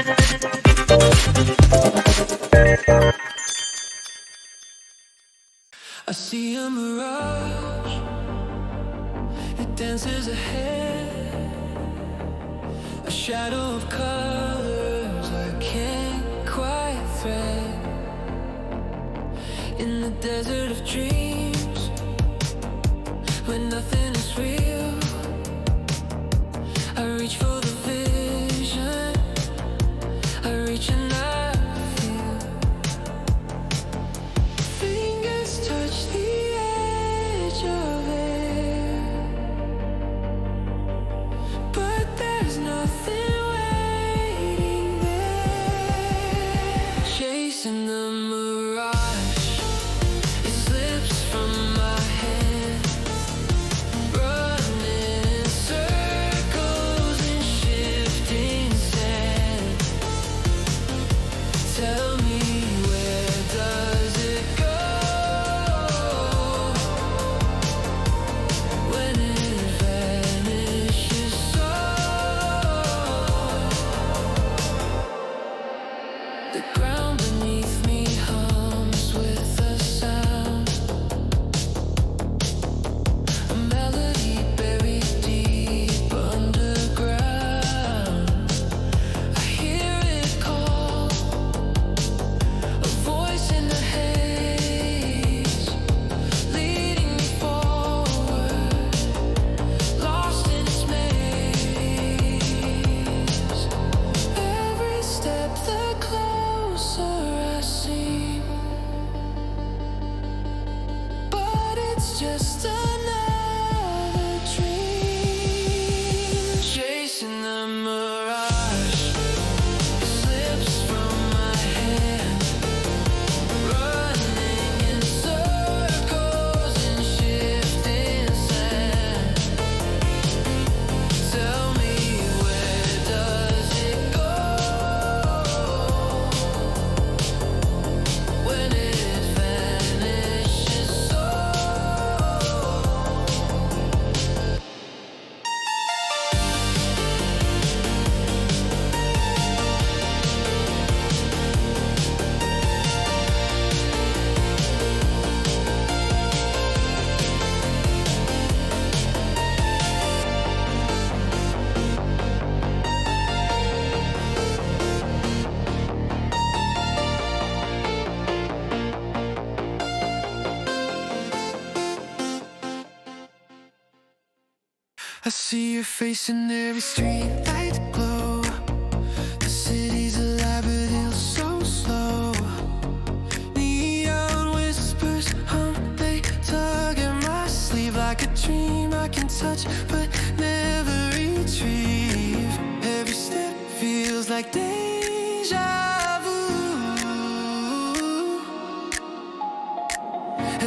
I see a mirage, it dances ahead, a shadow of colors I can't quite thread. In the desert of dreams, when nothing is real, I reach for the vision, I reach and I feel. Fingers touch the edge of it, but there's nothing waiting there. Chasing the mirage, it slips from my hand, running in circles in shifting sand. Tell me, where does it go when it vanishes so? The ground beneath me hums with a sound, a melody buried deep underground. I hear it call, a voice in the haze, leading me forward, lost in its maze. Every step the closer I seem, but it's just another dream. Chasing the mirage, it slips from my hand, running in circles in shifting sand. Tell me, where does it go when it vanishes so? I see your face in every street light glow. The city's alive, but it's so slow. Neon whispers hum, they tug at my sleeve like a dream I can touch but never retrieve. Every step feels like deja vu.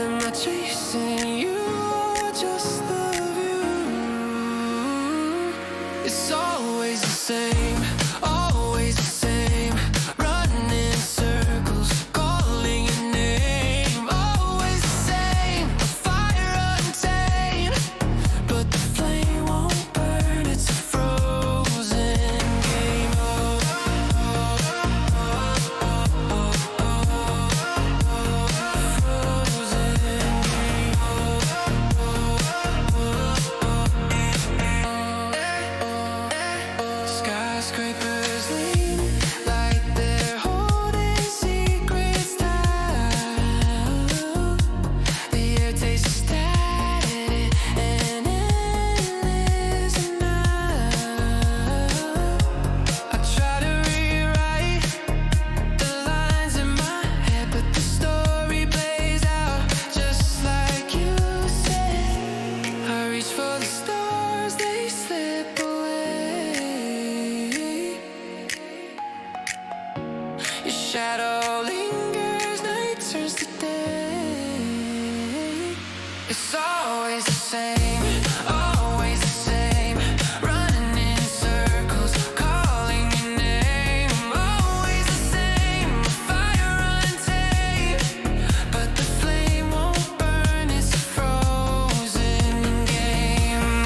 Am I chasing you or just the view? It's always the same, always the same. Running in circles, calling your name. Always the same, a fire untamed, but the flame won't burn. It's a frozen game. Skyscrapers lean like they're holding secrets down. The air tastes static and endless night. I try to rewrite the lines in my head, but the story plays out just like you said. I reach for the stars, they slip away. Your shadow lingers, night turns to day. It's always the same, always the same. Running in circles, calling your name. Always the same, a fire untamed, but the flame won't burn. It's a frozen game.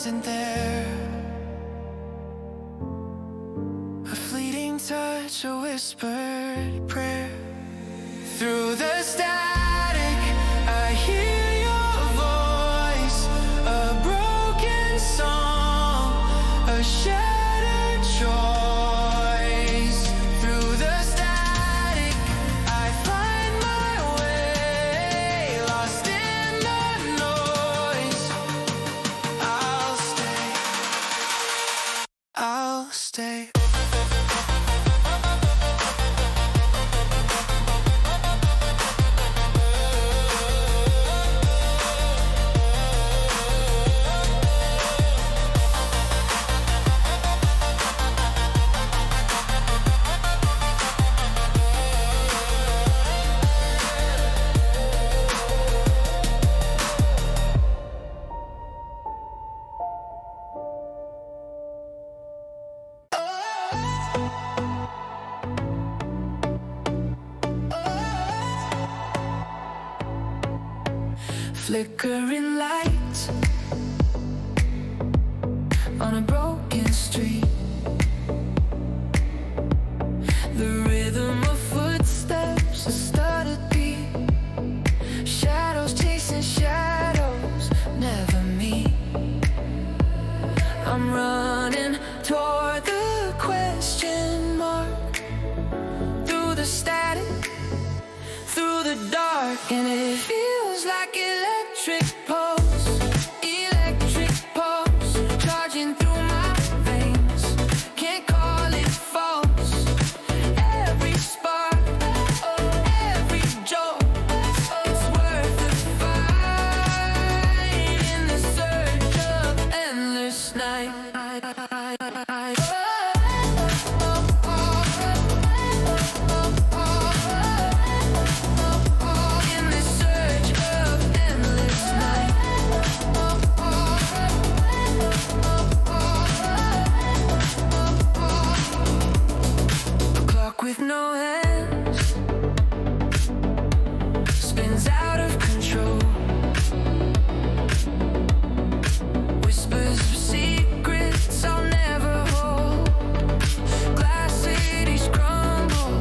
wasn't there. A fleeting touch, a whispered prayer. Through the static, I hear your voice. A broken song, a shattered choice. Through the static, I find my way, lost in the noise. I'll stay, I'll stay. Flickering lights on a broken street. The rhythm of footsteps, a started beat. Shadows chasing shadows, never meet. I'm running toward the question mark. Through the static, through the dark, and it feels like electric pulse, charging through my veins. Can't call it false. Every spark, every jolt, it's worth the fight in the search of endless night. With no hands, spins out of control. Whispers of secrets I'll never hold. Glass cities crumble,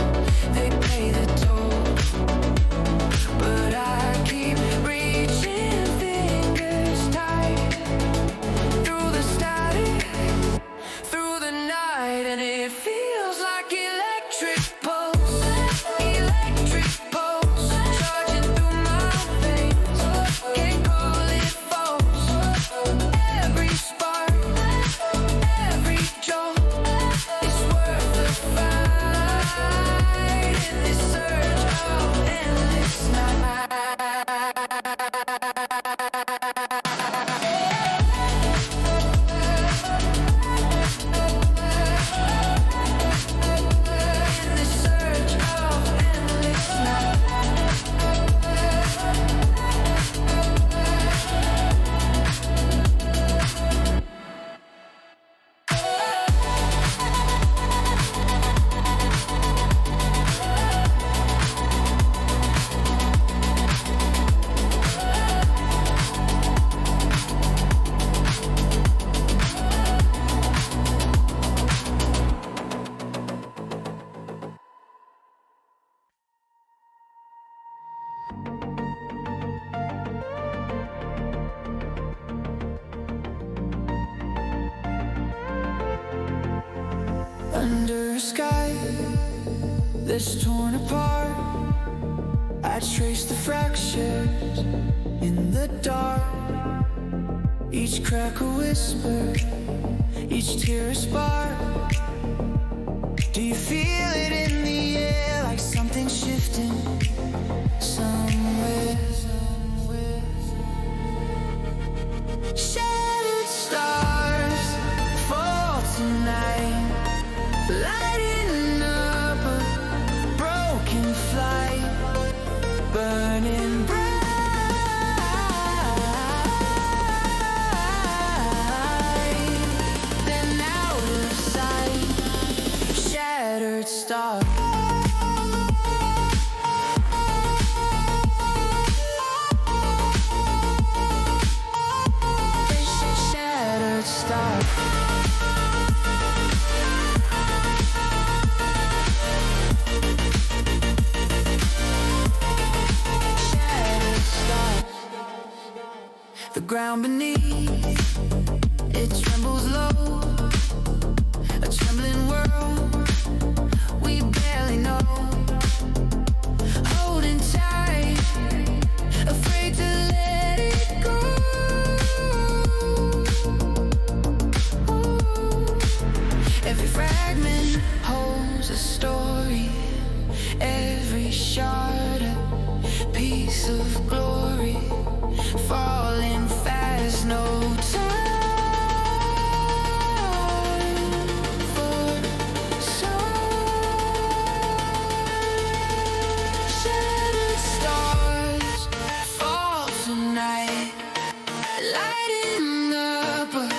they pay the toll. But I keep reaching, fingers tight. Through the static, through the night, and it feels like electric pulse, charging through my veins. Can't call it false. Every spark, every jolt, it's worth the fight in this search of endless night. Under a sky that's torn apart, I trace the fractures in the dark. Each crack a whisper, each tear a spark. Do you feel it in the air, like something shifting somewhere? Shattered stars fall tonight, lighting up a broken flight, burning bright, then out of sight. Shattered stars. the ground beneath. It trembles low, a trembling world we barely know. Holding tight, afraid to let it go. Every fragment holds a story, every shard a piece of glory, falling fast, no time for sorrow. Shattered stars fall tonight, lighting up a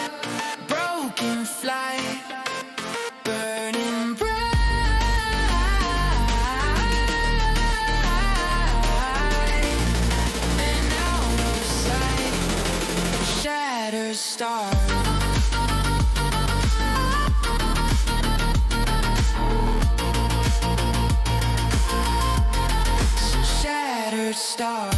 broken flight, burning bright and out of sight. Shattered stars. Shattered stars.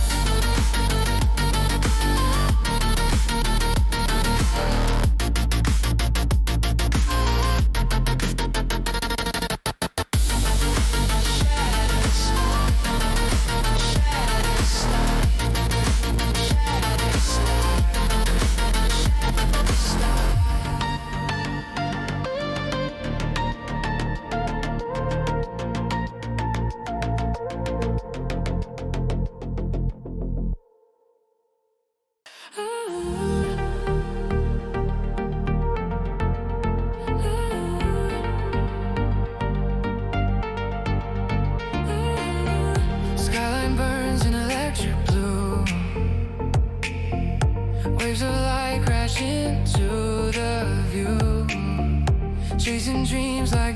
Skyline burns in electric blue, waves of light crash into the view, chasing dreams like